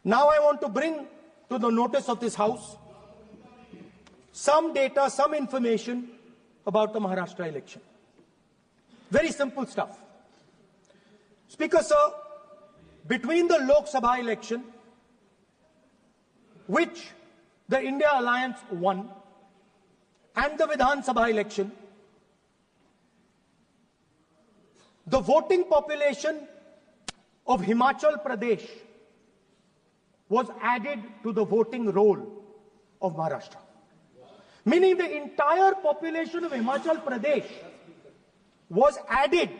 Now I want to bring to the notice of this House some data, some information about the Maharashtra election. Very simple stuff. Speaker, sir, between the Lok Sabha election, which the India Alliance won, and the Vidhan Sabha election, the voting population of Himachal Pradesh was added to the voting roll of Maharashtra. Meaning the entire population of Himachal Pradesh was added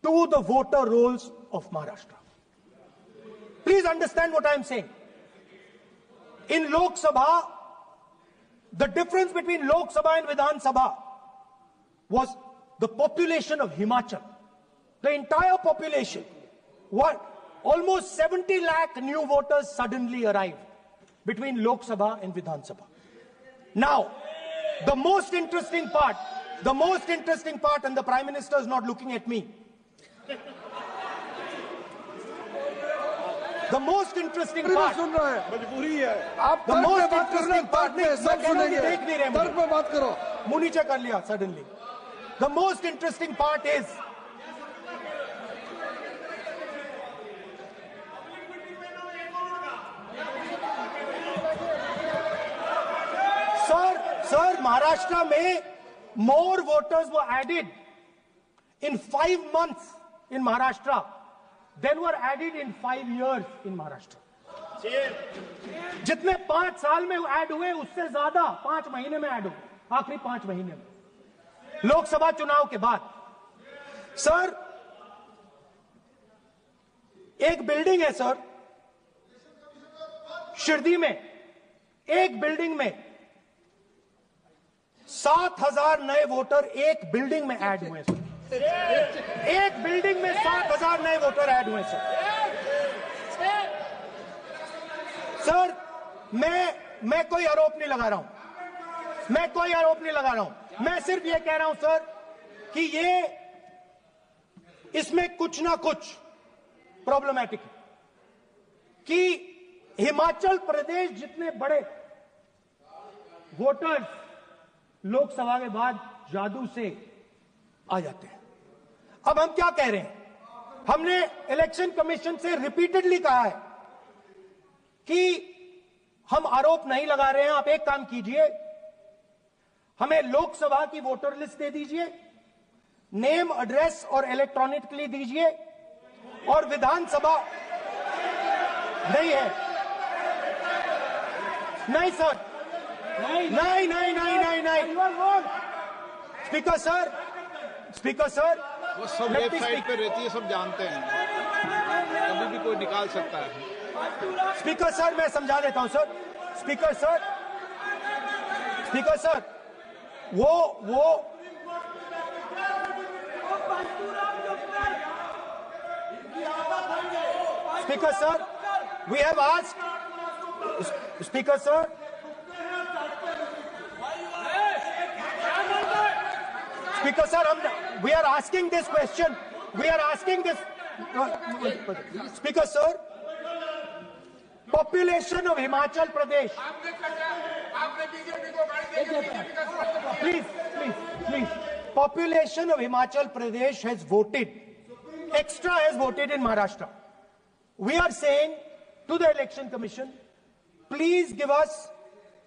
to the voter rolls of Maharashtra. Please understand what I am saying. In Lok Sabha, the difference between Lok Sabha and Vidhan Sabha was the population of Himachal. The entire population. Almost 70 lakh new voters suddenly arrived between Lok Sabha and Vidhan Sabha. Now, the most interesting part, and the Prime Minister is not looking at me. The most interesting part, the most interesting part, Municha kar liya suddenly. The most interesting part is, Sir, Maharashtra mein more voters were added in 5 months in Maharashtra than were added in 5 years in Maharashtra. जितने 5 साल में add हुए उससे ज्यादा 5 महीने में add हुए, आखिरी 5 महीने में लोकसभा चुनाव के बाद। सर, एक बिल्डिंग है सर शिरडी में, एक बिल्डिंग में 7,000 नए वोटर एक बिल्डिंग में ऐड हुए सर। एक बिल्डिंग में 7,000 नए वोटर ऐड हुए सर। सर, मैं कोई आरोप नहीं लगा रहा हूं, मैं सिर्फ ये कह रहा हूं सर कि इसमें कुछ ना कुछ प्रॉब्लमैटिक है कि हिमाचल प्रदेश जितने बड़े वोटर्स लोकसभा के बाद जादू से आ जाते हैं। अब हम क्या कह रहे हैं, हमने इलेक्शन कमीशन से रिपीटेडली कहा है कि हम आरोप नहीं लगा रहे हैं, आप एक काम कीजिए, हमें लोकसभा की वोटर लिस्ट दे दीजिए, नेम, एड्रेस और इलेक्ट्रॉनिकली दीजिए, और विधानसभा नहीं है। नहीं सर, नहीं। स्पीकर सर, वो सब वेबसाइट पे रहती है, सब जानते हैं, कभी भी कोई निकाल सकता है। स्पीकर सर, मैं समझा देता हूं सर। स्पीकर सर, वो speaker sir, we have asked, speaker sir, Speaker sir, we are asking this question. Speaker sir, population of Himachal Pradesh. Please. Population of Himachal Pradesh has voted. Extra has voted in Maharashtra. We are saying to the Election Commission, please give us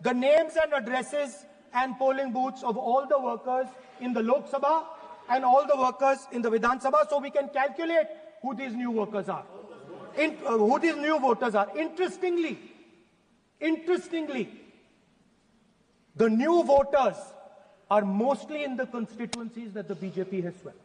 the names and addresses and polling booths of all the workers in the Lok Sabha and all the workers in the Vidhan Sabha, so we can calculate who these new workers are, who these new voters are. Interestingly, the new voters are mostly in the constituencies that the BJP has swept.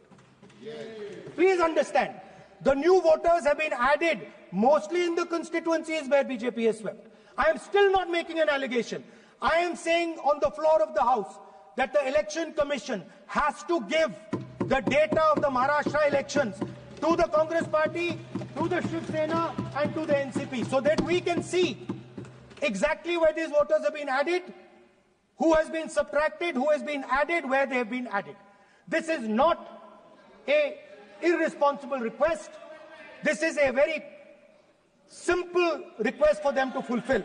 Please understand, the new voters have been added mostly in the constituencies where BJP has swept. I am still not making an allegation. I am saying on the floor of the House that the Election Commission has to give the data of the Maharashtra elections to the Congress Party, to the Shiv Sena and to the NCP, so that we can see exactly where these voters have been added, who has been subtracted, who has been added, where they have been added. This is not a irresponsible request. This is a very simple request for them to fulfill.